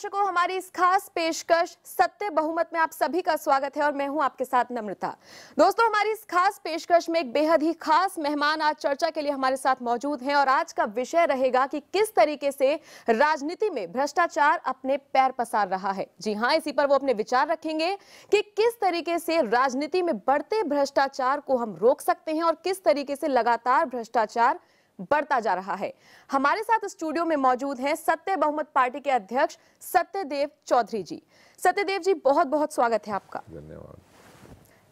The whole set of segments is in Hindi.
दर्शकों, हमारी इस खास पेशकश सत्य बहुमत में आप सभी का स्वागत है और मैं हूं आपके साथ नम्रता। दोस्तों, हमारी इस खास पेशकश में एक बेहद ही खास मेहमान आज चर्चा के लिए हमारे साथ मौजूद हैं और आज का विषय रहेगा कि किस तरीके से राजनीति में भ्रष्टाचार अपने पैर पसार रहा है। जी हां, इसी पर वो अपने विचार रखेंगे कि किस तरीके से राजनीति में बढ़ते भ्रष्टाचार को हम रोक सकते हैं और किस तरीके से लगातार भ्रष्टाचार बढ़ता जा रहा है। हमारे साथ स्टूडियो में मौजूद हैं सत्य बहुमत पार्टी के अध्यक्ष सत्यदेव चौधरी जी। सत्यदेव जी, बहुत बहुत स्वागत है आपका। धन्यवाद।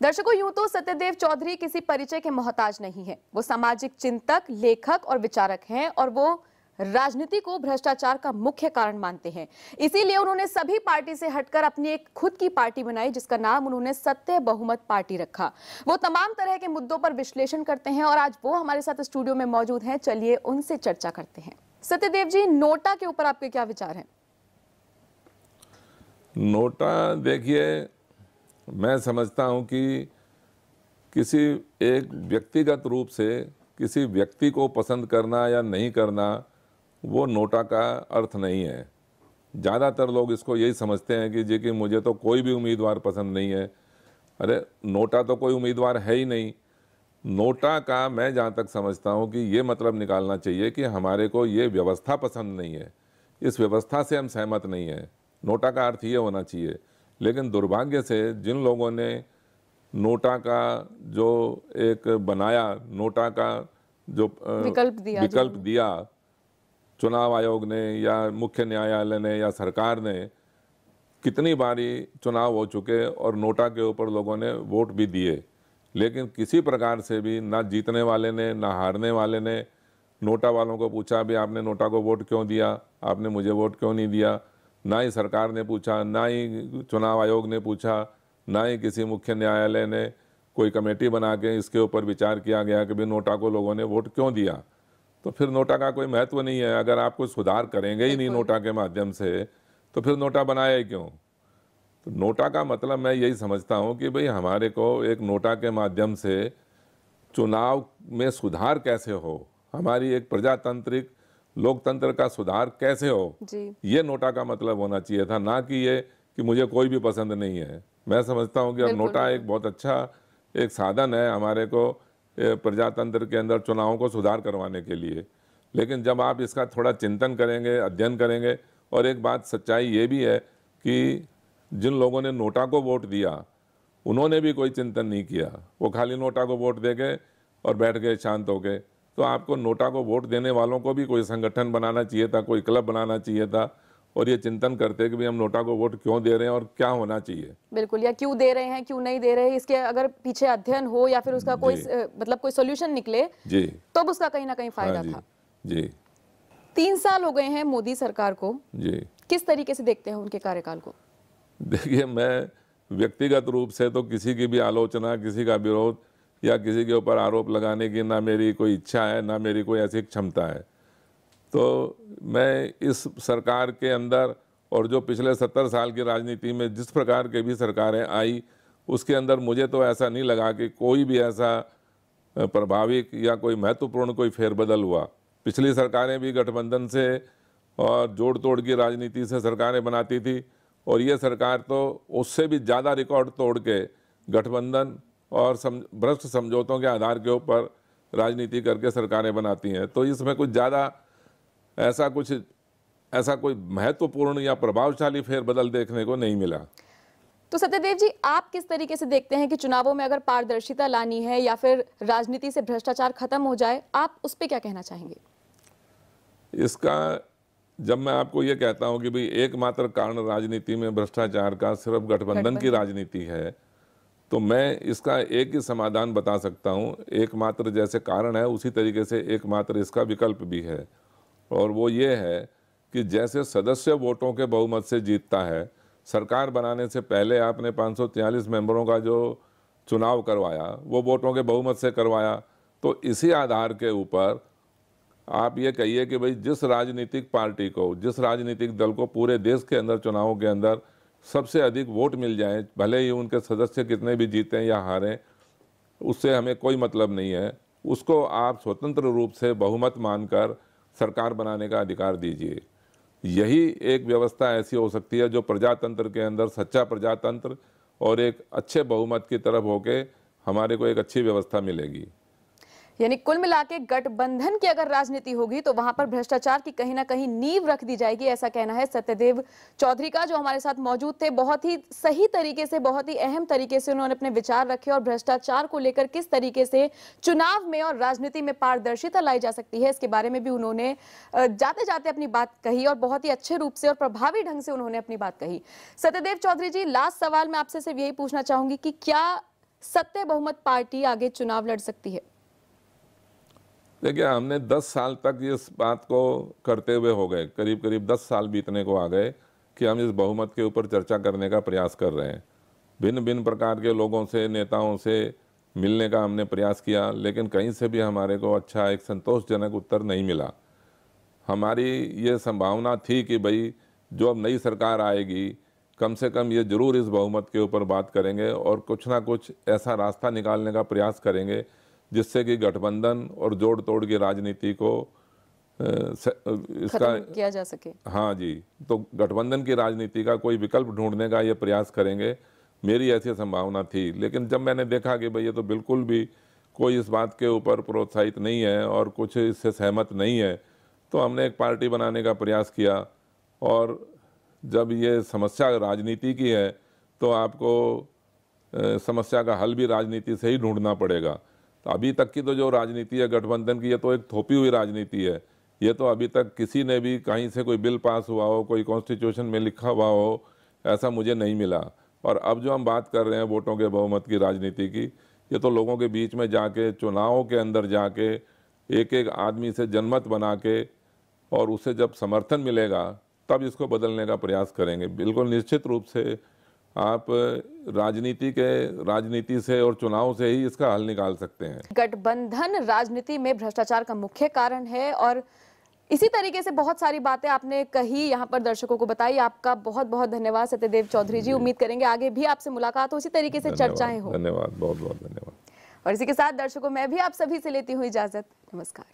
दर्शकों, यूं तो सत्यदेव चौधरी किसी परिचय के मोहताज नहीं है। वो सामाजिक चिंतक, लेखक और विचारक हैं और वो राजनीति को भ्रष्टाचार का मुख्य कारण मानते हैं। इसीलिए उन्होंने सभी पार्टी से हटकर अपनी एक खुद की पार्टी बनाई जिसका नाम उन्होंने सत्य बहुमत पार्टी रखा। वो तमाम तरह के मुद्दों पर विश्लेषण करते हैं और आज वो हमारे साथ स्टूडियो में मौजूद हैं। चलिए उनसे चर्चा करते हैं। सत्यदेव जी, नोटा के ऊपर आपके क्या विचार हैं? नोटा, देखिए, मैं समझता हूं कि किसी एक व्यक्तिगत रूप से किसी व्यक्ति को पसंद करना या नहीं करना वो नोटा का अर्थ नहीं है। ज़्यादातर लोग इसको यही समझते हैं कि जी कि मुझे तो कोई भी उम्मीदवार पसंद नहीं है। अरे, नोटा तो कोई उम्मीदवार है ही नहीं। नोटा का मैं जहाँ तक समझता हूँ कि ये मतलब निकालना चाहिए कि हमारे को ये व्यवस्था पसंद नहीं है, इस व्यवस्था से हम सहमत नहीं हैं। नोटा का अर्थ ये होना चाहिए। लेकिन दुर्भाग्य से जिन लोगों ने नोटा का जो एक बनाया, नोटा का जो विकल्प दिया चुनाव आयोग ने या मुख्य न्यायालय ने या सरकार ने, कितनी बारी चुनाव हो चुके और नोटा के ऊपर लोगों ने वोट भी दिए, लेकिन किसी प्रकार से भी ना जीतने वाले ने ना हारने वाले ने नोटा वालों को पूछा भी आपने नोटा को वोट क्यों दिया, आपने मुझे वोट क्यों नहीं दिया। ना ही सरकार ने पूछा, ना ही चुनाव आयोग ने पूछा, ना ही किसी मुख्य न्यायालय ने कोई कमेटी बना के इसके ऊपर विचार किया गया कि भाई नोटा को लोगों ने वोट क्यों दिया। तो फिर नोटा का कोई महत्व नहीं है। अगर आप कोई सुधार करेंगे ही नहीं नोटा के माध्यम से, तो फिर नोटा बनाया ही क्यों। तो नोटा का मतलब मैं यही समझता हूँ कि भाई हमारे को एक नोटा के माध्यम से चुनाव में सुधार कैसे हो, हमारी एक प्रजातांत्रिक लोकतंत्र का सुधार कैसे हो, ये नोटा का मतलब होना चाहिए था, ना कि ये कि मुझे कोई भी पसंद नहीं है। मैं समझता हूँ कि अब नोटा एक बहुत अच्छा एक साधन है हमारे को प्रजातंत्र के अंदर चुनावों को सुधार करवाने के लिए। लेकिन जब आप इसका थोड़ा चिंतन करेंगे, अध्ययन करेंगे, और एक बात सच्चाई ये भी है कि जिन लोगों ने नोटा को वोट दिया उन्होंने भी कोई चिंतन नहीं किया, वो खाली नोटा को वोट दे गए और बैठ गए शांत हो गए। तो आपको नोटा को वोट देने वालों को भी कोई संगठन बनाना चाहिए था, कोई क्लब बनाना चाहिए था और ये चिंतन करते कि भी हम नोटा को वोट क्यों दे रहे हैं और क्या होना चाहिए। बिल्कुल, या क्यों दे रहे हैं, क्यों नहीं दे रहे हैं, इसके अगर पीछे अध्ययन हो या फिर उसका कोई मतलब कोई सॉल्यूशन निकले जी, तो उसका कहीं ना कहीं फायदा था। जी 3 साल हो गए हैं मोदी सरकार को जी, किस तरीके से देखते हैं उनके कार्यकाल को? देखिए, मैं व्यक्तिगत रूप से तो किसी की भी आलोचना, किसी का विरोध या किसी के ऊपर आरोप लगाने की ना मेरी कोई इच्छा है, ना मेरी कोई ऐसी क्षमता है। तो मैं इस सरकार के अंदर और जो पिछले 70 साल की राजनीति में जिस प्रकार के भी सरकारें आई, उसके अंदर मुझे तो ऐसा नहीं लगा कि कोई भी ऐसा प्रभाविक या कोई महत्वपूर्ण कोई फेरबदल हुआ। पिछली सरकारें भी गठबंधन से और जोड़ तोड़ की राजनीति से सरकारें बनाती थी और ये सरकार तो उससे भी ज़्यादा रिकॉर्ड तोड़ के गठबंधन और भ्रष्ट समझौतों के आधार के ऊपर राजनीति करके सरकारें बनाती हैं। तो इसमें कुछ ज़्यादा ऐसा कोई महत्वपूर्ण या प्रभावशाली फेरबदल देखने को नहीं मिला। तो सत्यदेव जी, आप किस तरीके से देखते हैं कि चुनावों में अगर पारदर्शिता लानी है या फिर राजनीति से भ्रष्टाचार खत्म हो जाए, आप उस पर क्या कहना चाहेंगे? इसका जब मैं आपको ये कहता हूं कि भाई एकमात्र कारण राजनीति में भ्रष्टाचार का सिर्फ गठबंधन की राजनीति है, तो मैं इसका एक ही समाधान बता सकता हूं। एकमात्र जैसे कारण है उसी तरीके से एकमात्र इसका विकल्प भी है, और वो ये है कि जैसे सदस्य वोटों के बहुमत से जीतता है, सरकार बनाने से पहले आपने 543 मेंबरों का जो चुनाव करवाया वो वोटों के बहुमत से करवाया, तो इसी आधार के ऊपर आप ये कहिए कि भाई जिस राजनीतिक पार्टी को, जिस राजनीतिक दल को पूरे देश के अंदर चुनावों के अंदर सबसे अधिक वोट मिल जाए, भले ही उनके सदस्य कितने भी जीतें या हारें, उससे हमें कोई मतलब नहीं है, उसको आप स्वतंत्र रूप से बहुमत मानकर सरकार बनाने का अधिकार दीजिए। यही एक व्यवस्था ऐसी हो सकती है जो प्रजातंत्र के अंदर सच्चा प्रजातंत्र और एक अच्छे बहुमत की तरफ होके हमारे को एक अच्छी व्यवस्था मिलेगी। यानी कुल मिला के गठबंधन की अगर राजनीति होगी तो वहां पर भ्रष्टाचार की कहीं ना कहीं नींव रख दी जाएगी, ऐसा कहना है सत्यदेव चौधरी का, जो हमारे साथ मौजूद थे। बहुत ही सही तरीके से, बहुत ही अहम तरीके से उन्होंने अपने विचार रखे और भ्रष्टाचार को लेकर किस तरीके से चुनाव में और राजनीति में पारदर्शिता लाई जा सकती है, इसके बारे में भी उन्होंने जाते जाते अपनी बात कही और बहुत ही अच्छे रूप से और प्रभावी ढंग से उन्होंने अपनी बात कही। सत्यदेव चौधरी जी, लास्ट सवाल मैं आपसे सिर्फ यही पूछना चाहूंगी कि क्या सत्य बहुमत पार्टी आगे चुनाव लड़ सकती है? देखिए, हमने 10 साल तक इस बात को करते हुए हो गए, करीब करीब 10 साल बीतने को आ गए कि हम इस बहुमत के ऊपर चर्चा करने का प्रयास कर रहे हैं। भिन्न भिन्न प्रकार के लोगों से, नेताओं से मिलने का हमने प्रयास किया, लेकिन कहीं से भी हमारे को अच्छा एक संतोषजनक उत्तर नहीं मिला। हमारी ये संभावना थी कि भाई जो अब नई सरकार आएगी, कम से कम ये जरूर इस बहुमत के ऊपर बात करेंगे और कुछ ना कुछ ऐसा रास्ता निकालने का प्रयास करेंगे जिससे कि गठबंधन और जोड़ तोड़ की राजनीति को इसका किया जा सके। हाँ जी, तो गठबंधन की राजनीति का कोई विकल्प ढूंढने का ये प्रयास करेंगे, मेरी ऐसी संभावना थी। लेकिन जब मैंने देखा कि भाई ये तो बिल्कुल भी कोई इस बात के ऊपर प्रोत्साहित नहीं है और कुछ इससे सहमत नहीं है, तो हमने एक पार्टी बनाने का प्रयास किया। और जब ये समस्या राजनीति की है तो आपको समस्या का हल भी राजनीति से ही ढूंढना पड़ेगा। तो अभी तक की तो जो राजनीति है गठबंधन की, ये तो एक थोपी हुई राजनीति है। ये तो अभी तक किसी ने भी कहीं से कोई बिल पास हुआ हो, कोई कॉन्स्टिट्यूशन में लिखा हुआ हो, ऐसा मुझे नहीं मिला। और अब जो हम बात कर रहे हैं वोटों के बहुमत की राजनीति की, ये तो लोगों के बीच में जाके, चुनावों के अंदर जाके, एक एक आदमी से जनमत बना के और उसे जब समर्थन मिलेगा तब इसको बदलने का प्रयास करेंगे। बिल्कुल निश्चित रूप से आप राजनीति से और चुनाव से ही इसका हल निकाल सकते हैं। गठबंधन राजनीति में भ्रष्टाचार का मुख्य कारण है और इसी तरीके से बहुत सारी बातें आपने कही, यहाँ पर दर्शकों को बताई। आपका बहुत बहुत धन्यवाद सत्यदेव चौधरी जी। उम्मीद करेंगे आगे भी आपसे मुलाकात हो, इसी तरीके से चर्चाएं हो। धन्यवाद, बहुत बहुत धन्यवाद। और इसी के साथ दर्शकों, मैं भी आप सभी से लेती हूँ इजाजत। नमस्कार।